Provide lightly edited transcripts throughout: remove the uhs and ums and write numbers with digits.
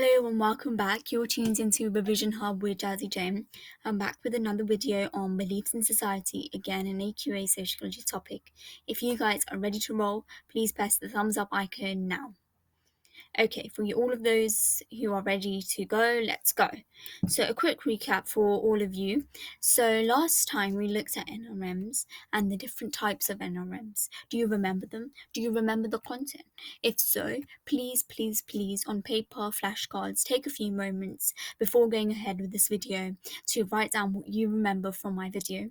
Hello and welcome back. You're tuned into Revision Hub with Jazzy Jane. I'm back with another video on beliefs in society, again an AQA sociology topic. If you guys are ready to roll, please press the thumbs up icon now. Okay, for all of those who are ready to go, let's go. So a quick recap for all of you. So last time we looked at NRMs and the different types of NRMs. Do you remember them? Do you remember the content? If so, please on paper, flashcards, take a few moments before going ahead with this video to write down what you remember from my video.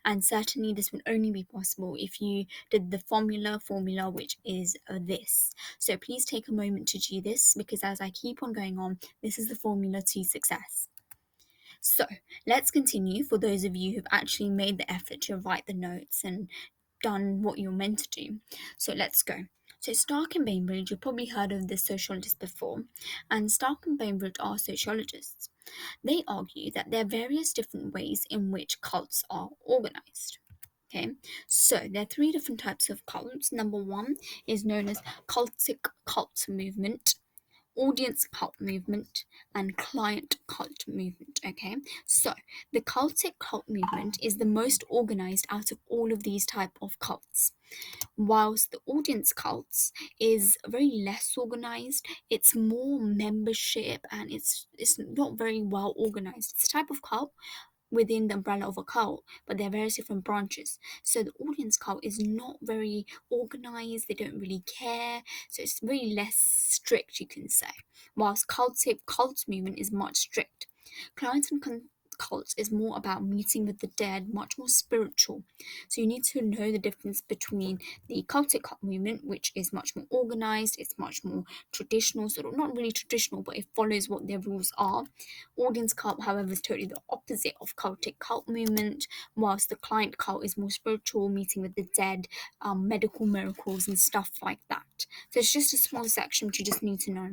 And certainly this would only be possible if you did the formula which is this. So please take a moment to do this, because as I keep on going on, this is the formula to success. So let's continue for those of you who've actually made the effort to write the notes and done what you're meant to do. So let's go. So Stark and Bainbridge, you've probably heard of this sociologist before, and Stark and Bainbridge are sociologists. They argue that there are various different ways in which cults are organized. Okay, so there are three different types of cults. Number one is known as cultic cult movement, audience cult movement, and client cult movement. Okay, so the cultic cult movement is the most organized out of all of these type of cults, whilst the audience cults is very less organized. It's more membership and it's not very well organized. It's a type of cult within the umbrella of a cult, but there are various different branches. So the audience cult is not very organized, they don't really care, so it's very less strict, you can say, whilst cult movement is much strict. Clients and cults is more about meeting with the dead, much more spiritual. So you need to know the difference between the cultic cult movement, which is much more organized, it's much more traditional, sort of not really traditional, but it follows what their rules are. Audience cult, however, is totally the opposite of cultic cult movement, whilst the client cult is more spiritual, meeting with the dead, medical miracles and stuff like that. So it's just a small section which you just need to know.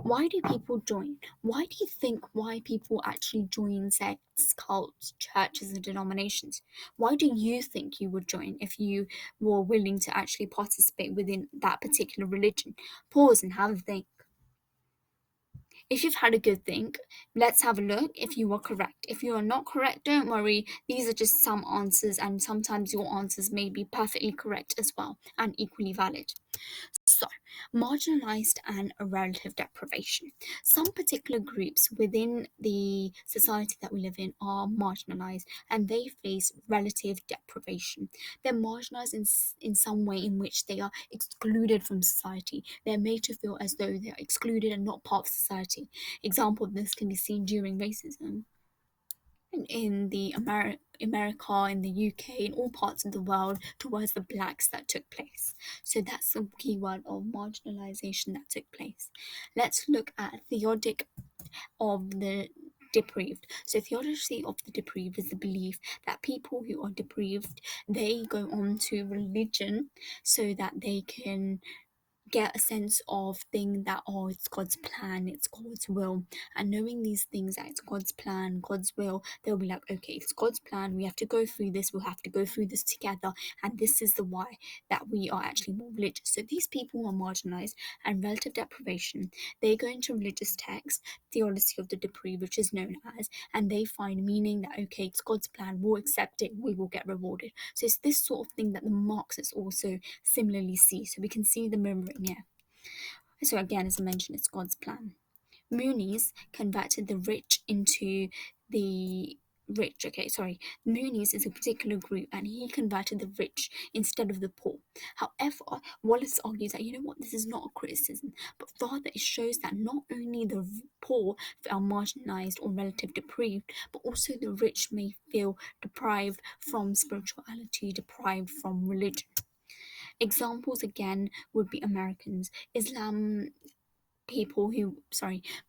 Why do people join? Why do you think why people actually join sects, cults, churches, and denominations? Why do you think you would join if you were willing to actually participate within that particular religion? Pause and have a think. If you've had a good think, let's have a look if you are correct. If you are not correct, don't worry. These are just some answers, and sometimes your answers may be perfectly correct as well and equally valid. So, marginalised and relative deprivation. Some particular groups within the society that we live in are marginalised and they face relative deprivation. They're marginalised in some way in which they are excluded from society. They're made to feel as though they're excluded and not part of society. Example of this can be seen during racism in the America, in the UK, in all parts of the world towards the blacks that took place. So that's the keyword of marginalisation that took place. Let's look at Theodoric of the deprived. So theodicy of the deprived is the belief that people who are deprived, they go on to religion so that they can get a sense of thing that it's God's plan, it's God's will, and knowing these things that it's God's plan, God's will, they'll be like, okay, it's God's plan, we have to go through this, we'll have to go through this together, and this is the why that we are actually more religious. So these people are marginalized and relative deprivation. They go into religious texts, theodicy of the deprived, which is known as, and they find meaning that okay, it's God's plan, we'll accept it, we will get rewarded. So it's this sort of thing that the Marxists also similarly see. So we can see the mirroring. Yeah. So again, as I mentioned, it's God's plan. Moonies converted the rich into the rich. Moonies is a particular group and he converted the rich instead of the poor. However, Wallis argues that, you know what, this is not a criticism, but rather it shows that not only the poor are marginalized or relative deprived, but also the rich may feel deprived from spirituality, deprived from religion. Examples again would be Americans,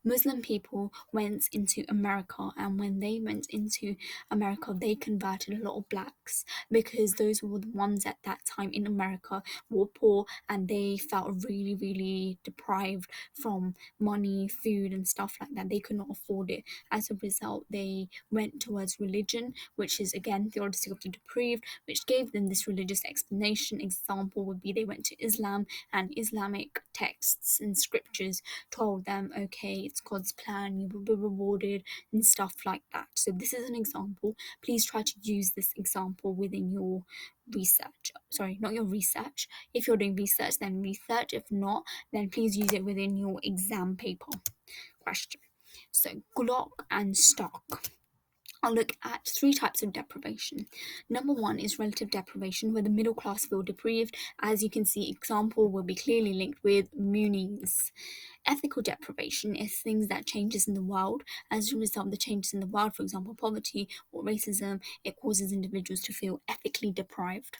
Muslim people went into America, and when they went into America, they converted a lot of blacks because those were the ones at that time in America were poor and they felt really, really deprived from money, food, and stuff like that. They could not afford it. As a result, they went towards religion, which is again theodicy of the deprived, which gave them this religious explanation. Example would be they went to Islam, and Islamic texts and scriptures told them, okay, it's God's plan, you will be rewarded, and stuff like that. So this is an example. Please try to use this example within your research. Sorry, not your research. If you're doing research, then research. If not, then please use it within your exam paper question. So Glock and stock. I'll look at 3 types of deprivation. Number 1 is relative deprivation, where the middle class feel deprived. As you can see, example will be clearly linked with Muniz. Ethical deprivation is things that changes in the world. As a result of the changes in the world, for example, poverty or racism, it causes individuals to feel ethically deprived.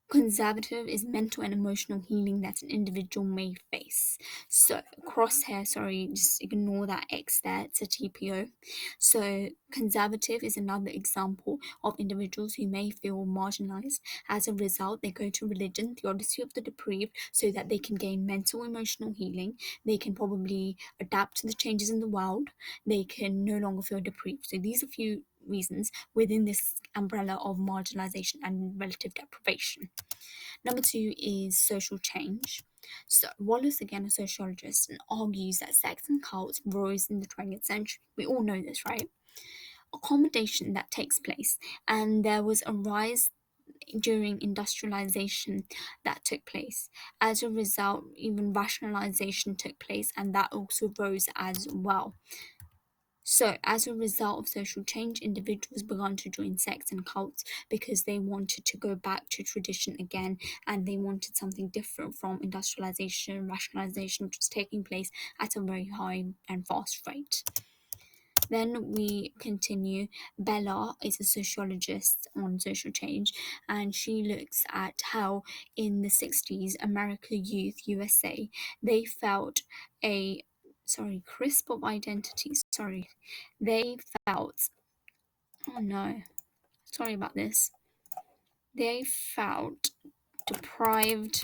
Conservative is mental and emotional healing that an individual may face. So crosshair, sorry, just ignore that X there, it's a TPO. So conservative is another example of individuals who may feel marginalized. As a result, they go to religion, theodicy of the deprived, so that they can gain mental emotional healing. They can probably adapt to the changes in the world. They can no longer feel deprived. So these are a few reasons within this umbrella of marginalization and relative deprivation. Number 2 is social change. So Wallis, again a sociologist, argues that sects and cults rose in the 20th century. We all know this, right? Accommodation that takes place, and there was a rise during industrialization that took place. As a result, even rationalization took place, and that also rose as well. So, as a result of social change, individuals began to join sects and cults because they wanted to go back to tradition again, and they wanted something different from industrialization, rationalization, which was taking place at a very high and fast rate. Then we continue. Bella is a sociologist on social change, and she looks at how in the 60s, America youth, USA, they felt a crisp of identity. They felt, oh no, sorry about this. They felt deprived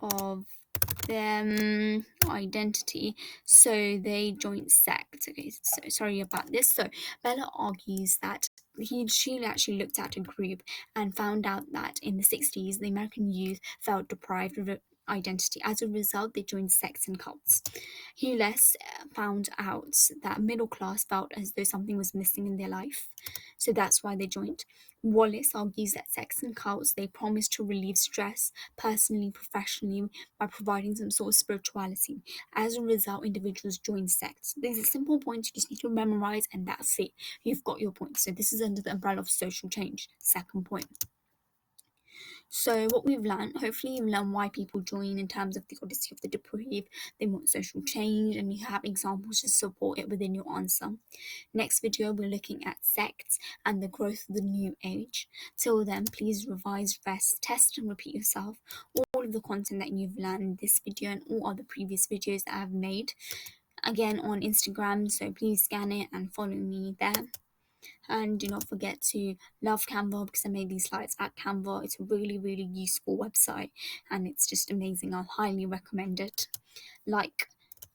of their identity, so they joined sects. Okay, so sorry about this. So Bella argues that she actually looked at a group and found out that in the 60s, the American youth felt deprived of identity. As a result, they joined sects and cults. Hewlett found out that middle class felt as though something was missing in their life, so that's why they joined. Wallis argues that sects and cults, they promise to relieve stress personally, professionally, by providing some sort of spirituality. As a result, individuals join sects. These are simple points you just need to memorize, and that's it. You've got your points. So this is under the umbrella of social change. Second point. So what we've learned, hopefully you've learned why people join in terms of the odyssey of the deprived. They want social change, and you have examples to support it within your answer. Next video, we're looking at sects and the growth of the new age. Till then, please revise, rest, test and repeat yourself all of the content that you've learned in this video and all other previous videos that I've made. Again, on Instagram, so please scan it and follow me there. And do not forget to love Canva, because I made these slides at Canva. It's a really, really useful website, and it's just amazing. I'll highly recommend it. Like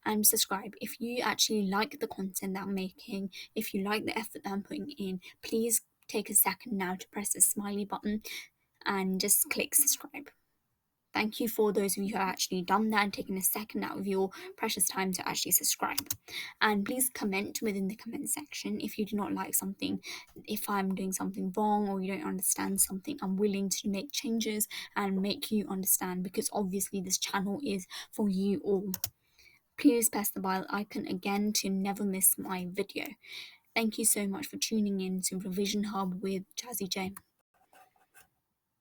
and subscribe. If you actually like the content that I'm making, if you like the effort that I'm putting in, please take a second now to press the smiley button and just click subscribe. Thank you for those of you who have actually done that and taken a second out of your precious time to actually subscribe. And please comment within the comment section if you do not like something, if I'm doing something wrong or you don't understand something. I'm willing to make changes and make you understand, because obviously this channel is for you all. Please press the bell icon again to never miss my video. Thank you so much for tuning in to Revision Hub with Jazzy J.